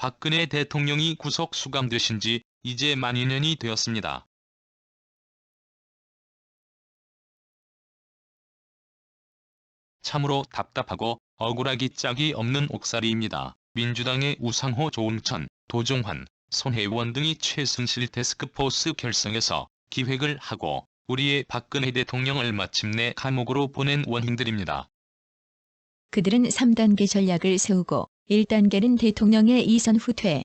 박근혜 대통령이 구속 수감되신 지 이제 만 2년이 되었습니다. 참으로 답답하고 억울하기 짝이 없는 옥살이입니다. 민주당의 우상호, 조응천, 도종환, 손혜원 등이 최순실 태스크포스 결성해서 기획을 하고 우리의 박근혜 대통령을 마침내 감옥으로 보낸 원흉들입니다. 그들은 3단계 전략을 세우고 1단계는 대통령의 이선 후퇴,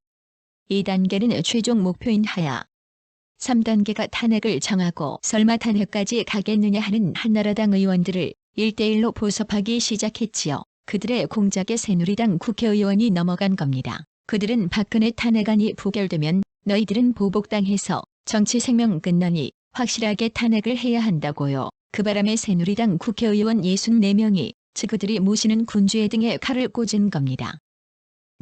2단계는 최종 목표인 하야, 3단계가 탄핵을 정하고 설마 탄핵까지 가겠느냐 하는 한나라당 의원들을 1대1로 보섭하기 시작했지요. 그들의 공작에 새누리당 국회의원이 넘어간 겁니다. 그들은 박근혜 탄핵안이 부결되면 너희들은 보복당해서 정치 생명 끝나니 확실하게 탄핵을 해야 한다고요. 그 바람에 새누리당 국회의원 64명이 그들이 모시는 군주의 등에 칼을 꽂은 겁니다.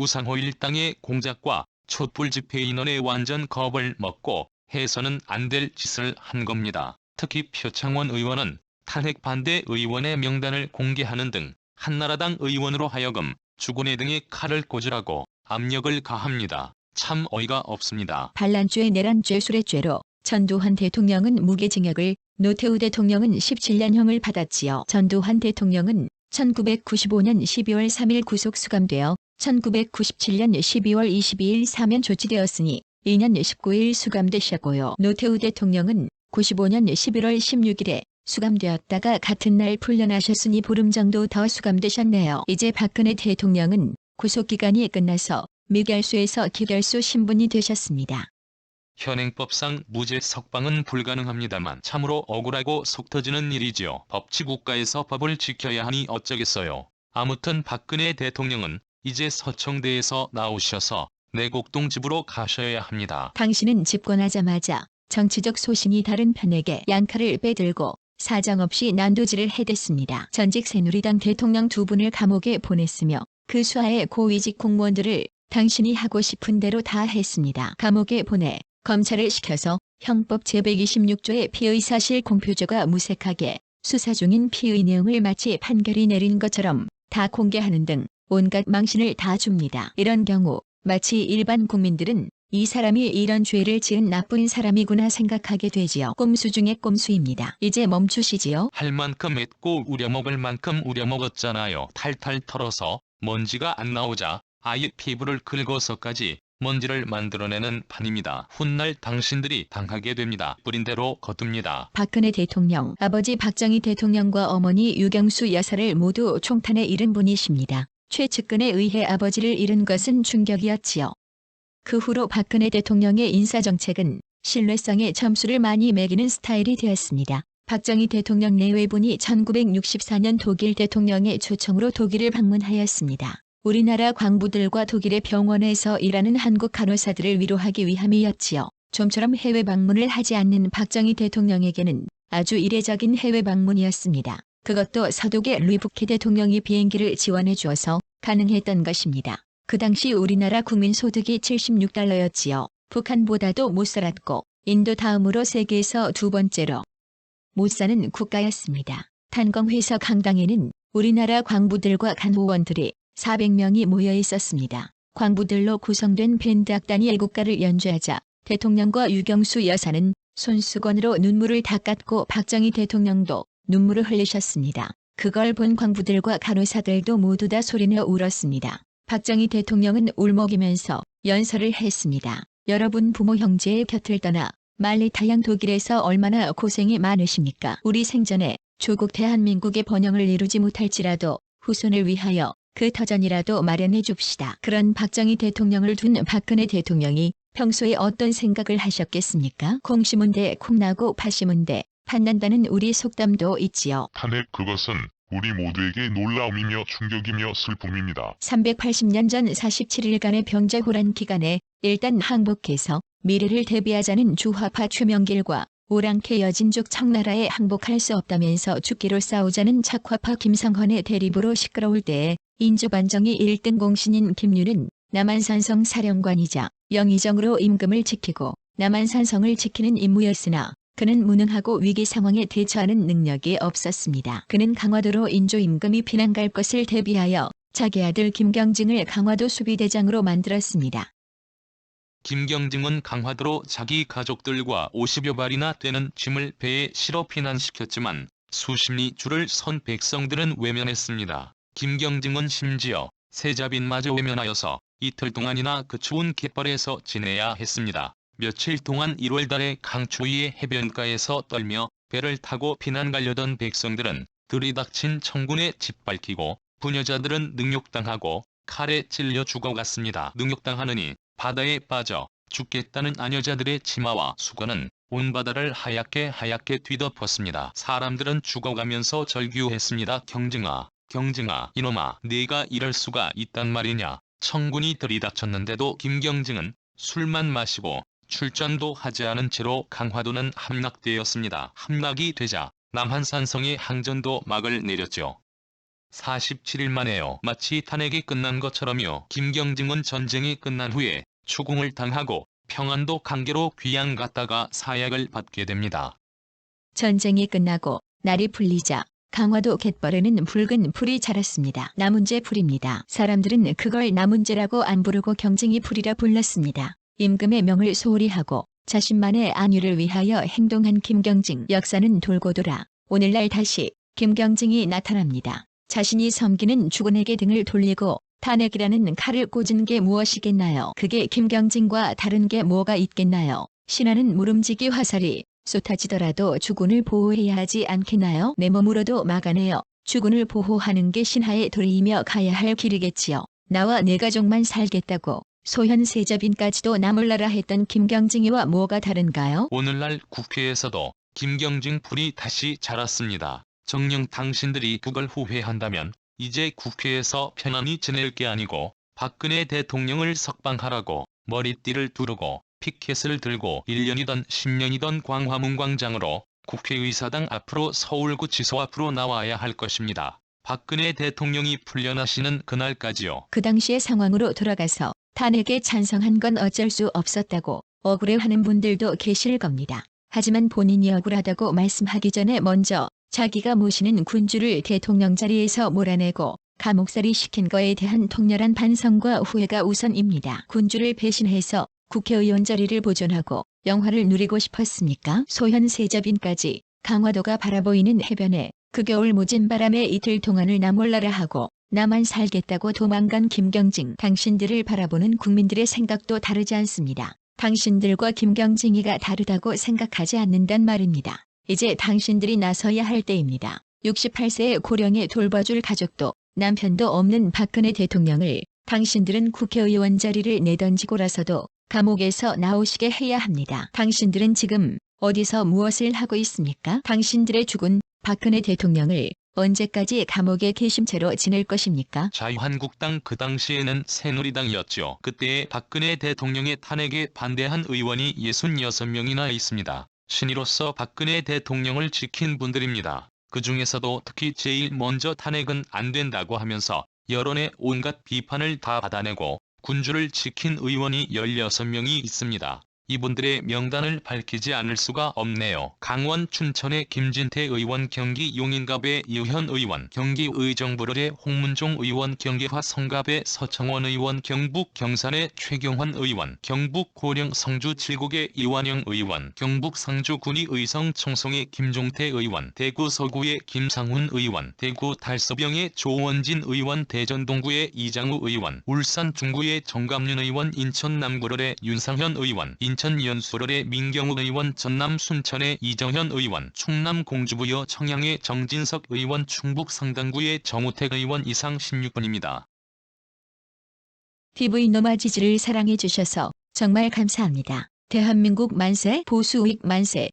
우상호 일당의 공작과 촛불 집회 인원의 완전 겁을 먹고 해서는 안 될 짓을 한 겁니다. 특히 표창원 의원은 탄핵 반대 의원의 명단을 공개하는 등 한나라당 의원으로 하여금 주거래 등에 칼을 꽂으라고 압력을 가합니다. 참 어이가 없습니다. 반란죄, 내란죄, 수뢰죄로 전두환 대통령은 무기징역을, 노태우 대통령은 17년형을 받았지요. 전두환 대통령은 1995년 12월 3일 구속 수감되어 1997년 12월 22일 사면 조치되었으니 2년 19일 수감되셨고요. 노태우 대통령은 95년 11월 16일에 수감되었다가 같은 날 풀려나셨으니 보름 정도 더 수감되셨네요. 이제 박근혜 대통령은 구속기간이 끝나서 미결수에서 기결수 신분이 되셨습니다. 현행법상 무죄 석방은 불가능합니다만 참으로 억울하고 속 터지는 일이지요. 법치국가에서 법을 지켜야 하니 어쩌겠어요. 아무튼 박근혜 대통령은 이제 서청대에서 나오셔서 내곡동 집으로 가셔야 합니다. 당신은 집권하자마자 정치적 소신이 다른 편에게 양칼을 빼들고 사정없이 난도질을 해댔습니다. 전직 새누리당 대통령 2분을 감옥에 보냈으며 그 수하의 고위직 공무원들을 당신이 하고 싶은 대로 다 했습니다. 감옥에 보내 검찰을 시켜서 형법 제126조의 피의사실 공표조가 무색하게 수사 중인 피의 내용을 마치 판결이 내린 것처럼 다 공개하는 등 온갖 망신을 다 줍니다. 이런 경우 마치 일반 국민들은 이 사람이 이런 죄를 지은 나쁜 사람이구나 생각하게 되지요. 꼼수 중에 꼼수입니다. 이제 멈추시지요. 할 만큼 했고 우려먹을 만큼 우려먹었잖아요. 탈탈 털어서 먼지가 안 나오자 아예 피부를 긁어서까지 먼지를 만들어내는 판입니다. 훗날 당신들이 당하게 됩니다. 뿌린 대로 거둡니다. 박근혜 대통령, 아버지 박정희 대통령과 어머니 유경수 여사를 모두 총탄에 잃은 분이십니다. 최측근에 의해 아버지를 잃은 것은 충격이었지요. 그 후로 박근혜 대통령의 인사정책은 신뢰성에 점수를 많이 매기는 스타일이 되었습니다. 박정희 대통령 내외분이 1964년 독일 대통령의 초청으로 독일을 방문하였습니다. 우리나라 광부들과 독일의 병원에서 일하는 한국 간호사들을 위로하기 위함이었지요. 좀처럼 해외 방문을 하지 않는 박정희 대통령에게는 아주 이례적인 해외 방문이었습니다. 그것도 서독의 르부케 대통령이 비행기를 지원해 주어서 가능했던 것입니다. 그 당시 우리나라 국민 소득이 $76였지요. 북한보다도 못 살았고 인도 다음으로 세계에서 2번째로 못 사는 국가였습니다. 탄광회사 강당에는 우리나라 광부들과 간호원들이 400명이 모여 있었습니다. 광부들로 구성된 밴드 악단이 애국가를 연주하자 대통령과 유경수 여사는 손수건으로 눈물을 닦았고 박정희 대통령도 눈물을 흘리셨습니다. 그걸 본 광부들과 간호사들도 모두 다 소리내어 울었습니다. 박정희 대통령은 울먹이면서 연설을 했습니다. 여러분 부모 형제의 곁을 떠나 말리 타양 독일에서 얼마나 고생이 많으십니까? 우리 생전에 조국 대한민국의 번영을 이루지 못할지라도 후손을 위하여 그 터전이라도 마련해 줍시다. 그런 박정희 대통령을 둔 박근혜 대통령이 평소에 어떤 생각을 하셨겠습니까? 콩 심은 데 콩나고 팥 심은 데 팥난다는 우리 속담도 있지요. 탄핵 그것은 우리 모두에게 놀라움이며 충격이며 슬픔입니다. 380년 전 47일간의 병자호란 기간에 일단 항복해서 미래를 대비하자는 주화파 최명길과 오랑캐 여진족 청나라에 항복할 수 없다면서 죽기로 싸우자는 착화파 김성헌의 대립으로 시끄러울 때에 인조반정이 1등 공신인 김유는 남한산성 사령관이자 영의정으로 임금을 지키고 남한산성을 지키는 임무였으나 그는 무능하고 위기 상황에 대처하는 능력이 없었습니다. 그는 강화도로 인조 임금이 피난 갈 것을 대비하여 자기 아들 김경증을 강화도 수비대장으로 만들었습니다. 김경증은 강화도로 자기 가족들과 50여 발이나 되는 짐을 배에 실어 피난시켰지만 수십리 줄을 선 백성들은 외면했습니다. 김경증은 심지어 세자빈마저 외면하여서 이틀 동안이나 그 추운 갯벌에서 지내야 했습니다. 며칠 동안 1월 달에 강추위의 해변가에서 떨며 배를 타고 피난 가려던 백성들은 들이닥친 청군에 짓밟히고 부녀자들은 능욕당하고 칼에 찔려 죽어갔습니다. 능욕당하느니 바다에 빠져 죽겠다는 아녀자들의 치마와 수건은 온 바다를 하얗게 뒤덮었습니다. 사람들은 죽어가면서 절규했습니다. 경증아, 경증아, 이놈아, 네가 이럴 수가 있단 말이냐. 청군이 들이닥쳤는데도 김경증은 술만 마시고 출전도 하지 않은 채로 강화도는 함락되었습니다. 함락이 되자 남한산성의 항전도 막을 내렸죠. 47일 만에요. 마치 탄핵이 끝난 것처럼요. 김경증은 전쟁이 끝난 후에 추궁을 당하고 평안도 강계로 귀양 갔다가 사약을 받게 됩니다. 전쟁이 끝나고 날이 풀리자 강화도 갯벌에는 붉은 풀이 자랐습니다. 나문제 풀입니다. 사람들은 그걸 나문제라고 안 부르고 경증이 풀이라 불렀습니다. 임금의 명을 소홀히 하고 자신만의 안위를 위하여 행동한 김경증. 역사는 돌고 돌아 오늘날 다시 김경증이 나타납니다. 자신이 섬기는 주군에게 등을 돌리고 탄핵이라는 칼을 꽂은 게 무엇이겠나요? 그게 김경증과 다른 게 뭐가 있겠나요? 신하는 무름지기 화살이 쏟아지더라도 주군을 보호해야 하지 않겠나요? 내 몸으로도 막아내어 주군을 보호하는 게 신하의 도리이며 가야 할 길이겠지요. 나와 내 가족만 살겠다고 소현 세자빈까지도 나몰라라 했던 김경증이와 뭐가 다른가요? 오늘날 국회에서도 김경증 풀이 다시 자랐습니다. 정녕 당신들이 그걸 후회한다면 이제 국회에서 편안히 지낼 게 아니고 박근혜 대통령을 석방하라고 머리띠를 두르고 피켓을 들고 1년이던 10년이던 광화문광장으로 국회의사당 앞으로 서울구치소 앞으로 나와야 할 것입니다. 박근혜 대통령이 풀려나시는 그날까지요. 그 당시의 상황으로 돌아가서 탄핵에 찬성한 건 어쩔 수 없었다고 억울해하는 분들도 계실 겁니다. 하지만 본인이 억울하다고 말씀하기 전에 먼저 자기가 모시는 군주를 대통령 자리에서 몰아내고 감옥살이 시킨 거에 대한 통렬한 반성과 후회가 우선입니다. 군주를 배신해서 국회의원 자리를 보존하고 영화를 누리고 싶었습니까? 소현 세자빈까지 강화도가 바라보이는 해변에 그 겨울 모진 바람에 이틀 동안을 나몰라라 하고 나만 살겠다고 도망간 김경증. 당신들을 바라보는 국민들의 생각도 다르지 않습니다. 당신들과 김경증이가 다르다고 생각하지 않는단 말입니다. 이제 당신들이 나서야 할 때입니다. 68세의 고령에 돌봐줄 가족도 남편도 없는 박근혜 대통령을 당신들은 국회의원 자리를 내던지고라서도 감옥에서 나오시게 해야 합니다. 당신들은 지금 어디서 무엇을 하고 있습니까? 당신들의 죽은 박근혜 대통령을 언제까지 감옥에 계신 채로 지낼 것입니까? 자유한국당 그 당시에는 새누리당이었죠. 그때의 박근혜 대통령의 탄핵에 반대한 의원이 66명이나 있습니다. 신의로서 박근혜 대통령을 지킨 분들입니다. 그 중에서도 특히 제일 먼저 탄핵은 안 된다고 하면서 여론의 온갖 비판을 다 받아내고 군주를 지킨 의원이 16명이 있습니다. 이분들의 명단을 밝히지 않을 수가 없네요. 강원 춘천의 김진태 의원, 경기 용인갑의 이현 의원, 경기 의정부를의 홍문종 의원, 경기화 성갑의 서청원 의원, 경북 경산의 최경환 의원, 경북 고령 성주 칠곡의 이완영 의원, 경북 상주 군위 의성 청송의 김종태 의원, 대구 서구의 김상훈 의원, 대구 달서병의 조원진 의원, 대전 동구의 이장우 의원, 울산 중구의 정감윤 의원, 인천 남구를의 윤상현 의원, 인천 연수를의 민경우 의원, 전남 순천의 이정현 의원, 충남 공주부여 청양의 정진석 의원, 충북 상당구의 정우택 의원. 이상 16분입니다. TV노마 지지를 사랑해 주셔서 정말 감사합니다. 대한민국 만세, 보수우익 만세.